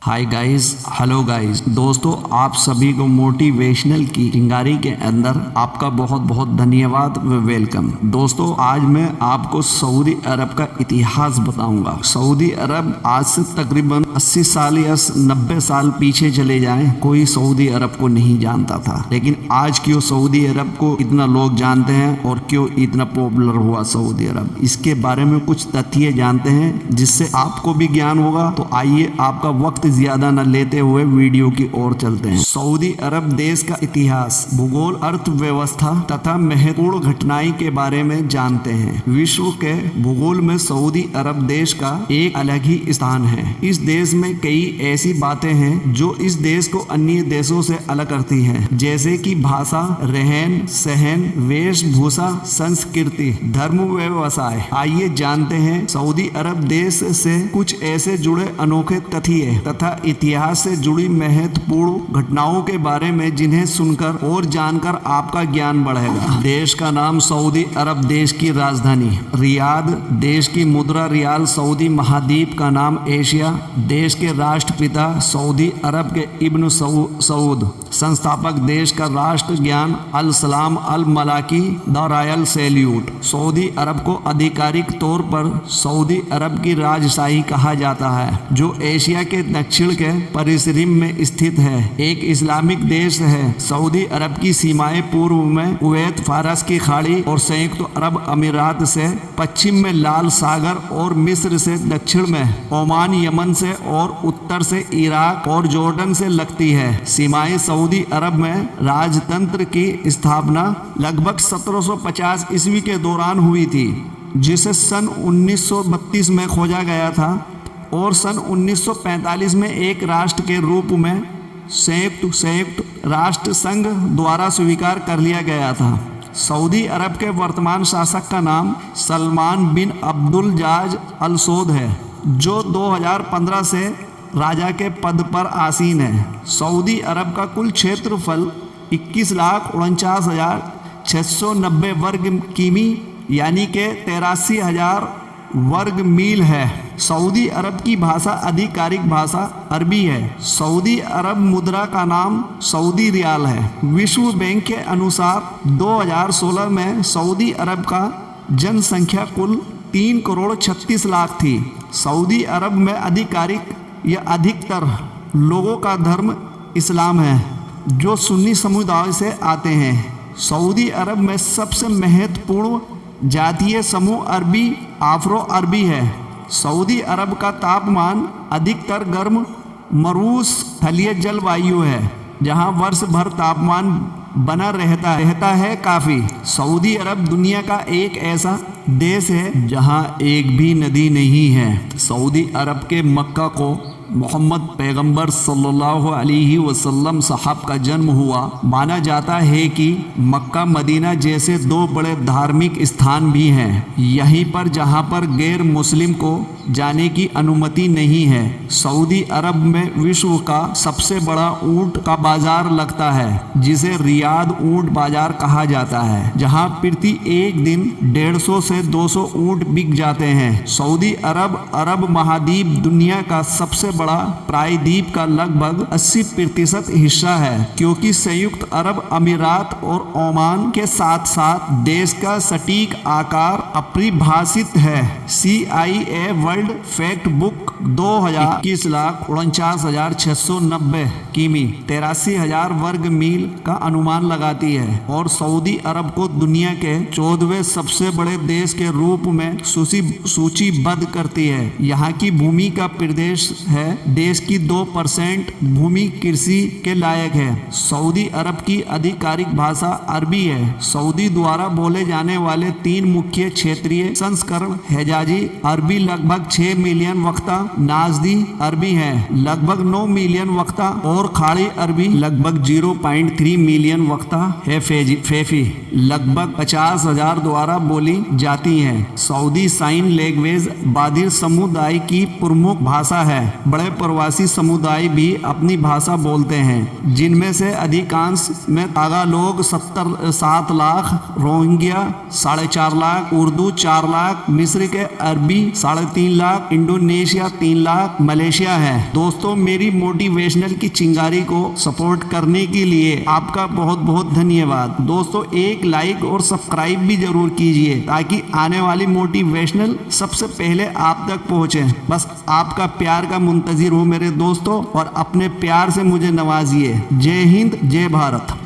Hi guys, hello guys, दोस्तों आप सभी को मोटिवेशनल की चिंगारी के अंदर आपका बहुत बहुत धन्यवाद व वेलकम। दोस्तों आज मैं आपको सऊदी अरब का इतिहास बताऊंगा। सऊदी अरब आज से तकरीबन 80 साल या 90 साल पीछे चले जाएं, कोई सऊदी अरब को नहीं जानता था, लेकिन आज क्यों सऊदी अरब को इतना लोग जानते हैं और क्यों इतना पॉपुलर हुआ सऊदी अरब, इसके बारे में कुछ तथ्य जानते हैं जिससे आपको भी ज्ञान होगा। तो आइए आपका वक्त ज्यादा न लेते हुए वीडियो की ओर चलते हैं। सऊदी अरब देश का इतिहास, भूगोल, अर्थव्यवस्था तथा महत्वपूर्ण घटनाएं के बारे में जानते हैं। विश्व के भूगोल में सऊदी अरब देश का एक अलग ही स्थान है। इस देश में कई ऐसी बातें हैं जो इस देश को अन्य देशों से अलग करती हैं, जैसे कि भाषा, रहन सहन, वेशभूषा, संस्कृति, धर्म, व्यवसाय। आइए जानते हैं सऊदी अरब देश से कुछ ऐसे जुड़े अनोखे तथ्य तथा इतिहास से जुड़ी महत्वपूर्ण घटनाओं के बारे में जिन्हें सुनकर और जानकर आपका ज्ञान बढ़ेगा। देश का नाम सऊदी अरब, देश की राजधानी रियाद, देश की मुद्रा रियाल, सऊदी महाद्वीप का नाम एशिया, देश के राष्ट्रपिता सऊदी अरब के इब्न सऊद, संस्थापक देश का राष्ट्र ज्ञान अल सलाम अल मलाकी द रॉयल सैल्यूट। सऊदी अरब को आधिकारिक तौर पर सऊदी अरब की राजशाही कहा जाता है, जो एशिया के दक्षिण के परिसर में स्थित है। एक इस्लामिक देश है। सऊदी अरब की सीमाएं पूर्व में कुवैत, फारस की खाड़ी और संयुक्त अरब अमीरात से, पश्चिम में लाल सागर और मिस्र से, दक्षिण में ओमान, यमन से और उत्तर से इराक और जॉर्डन से लगती है। सीमाएं सऊदी अरब में राजतंत्र की स्थापना लगभग 1750 ईस्वी के दौरान हुई थी, जिसे सन 1932 में खोजा गया था और सन 1945 में एक राष्ट्र के रूप में संयुक्त राष्ट्र संघ द्वारा स्वीकार कर लिया गया था। सऊदी अरब के वर्तमान शासक का नाम सलमान बिन अब्दुल जाज अल सौद है, जो 2015 से राजा के पद पर आसीन है। सऊदी अरब का कुल क्षेत्रफल 21,49,690 वर्ग किमी यानी के 83,000 वर्ग मील है। सऊदी अरब की भाषा, आधिकारिक भाषा अरबी है। सऊदी अरब मुद्रा का नाम सऊदी रियाल है। विश्व बैंक के अनुसार 2016 में सऊदी अरब का जनसंख्या कुल 3,36,00,000 थी। सऊदी अरब में आधिकारिक या अधिकतर लोगों का धर्म इस्लाम है, जो सुन्नी समुदाय से आते हैं। सऊदी अरब में सबसे महत्वपूर्ण जातीय समूह अरबी, आफ्रो अरबी है। सऊदी अरब का तापमान अधिकतर गर्म मरुस्थलीय जलवायु है, जहां वर्ष भर तापमान बना रहता है काफ़ी। सऊदी अरब दुनिया का एक ऐसा देश है जहां एक भी नदी नहीं है। सऊदी अरब के मक्का को मोहम्मद पैगंबर सल्लल्लाहु अलैहि वसल्लम साहब का जन्म हुआ। माना जाता है कि मक्का, मदीना जैसे दो बड़े धार्मिक स्थान भी हैं यहीं पर, जहां पर गैर मुस्लिम को जाने की अनुमति नहीं है। सऊदी अरब में विश्व का सबसे बड़ा ऊंट का बाजार लगता है, जिसे रियाद ऊंट बाजार कहा जाता है, जहां प्रति एक दिन 150 से 200 ऊंट बिक जाते हैं। सऊदी अरब महाद्वीप दुनिया का सबसे बड़ा प्रायद्वीप का लगभग 80% हिस्सा है, क्योंकि संयुक्त अरब अमीरात और ओमान के साथ साथ देश का सटीक आकार अपरिभाषित है। CIA वर्ल्ड फैक्ट बुक 21,49,690 किमी 83,000 वर्ग मील का अनुमान लगाती है और सऊदी अरब को दुनिया के 14वें सबसे बड़े देश के रूप में सूचीबद्ध करती है। यहाँ की भूमि का प्रदेश है। देश की 2% भूमि कृषि के लायक है। सऊदी अरब की आधिकारिक भाषा अरबी है। सऊदी द्वारा बोले जाने वाले 3 मुख्य क्षेत्रीय संस्करण हिजाजी अरबी लगभग 6 मिलियन वक्ता, नाजदी अरबी है लगभग 9 मिलियन वक्ता और खाड़ी अरबी लगभग 0.3 मिलियन वक्ता है। फैफी लगभग 50,000 द्वारा बोली जाती है। सऊदी साइन लैंग्वेज बादिर समुदाय की प्रमुख भाषा है। बड़े प्रवासी समुदाय भी अपनी भाषा बोलते हैं, जिनमें से अधिकांश में तागालोग 7 लाख, रोहिंग्या 4.5 लाख, उर्दू 4 लाख, मिस्र के अरबी 3.5 लाख, इंडोनेशिया 3 लाख, मलेशिया है। दोस्तों, मेरी मोटिवेशनल की चिंगारी को सपोर्ट करने के लिए आपका बहुत बहुत धन्यवाद। दोस्तों, एक लाइक और सब्सक्राइब भी जरूर कीजिए ताकि आने वाली मोटिवेशनल सबसे पहले आप तक पहुंचे। बस आपका प्यार का मुंतजिर हूं मेरे दोस्तों, और अपने प्यार से मुझे नवाजिए। जय हिंद, जय भारत।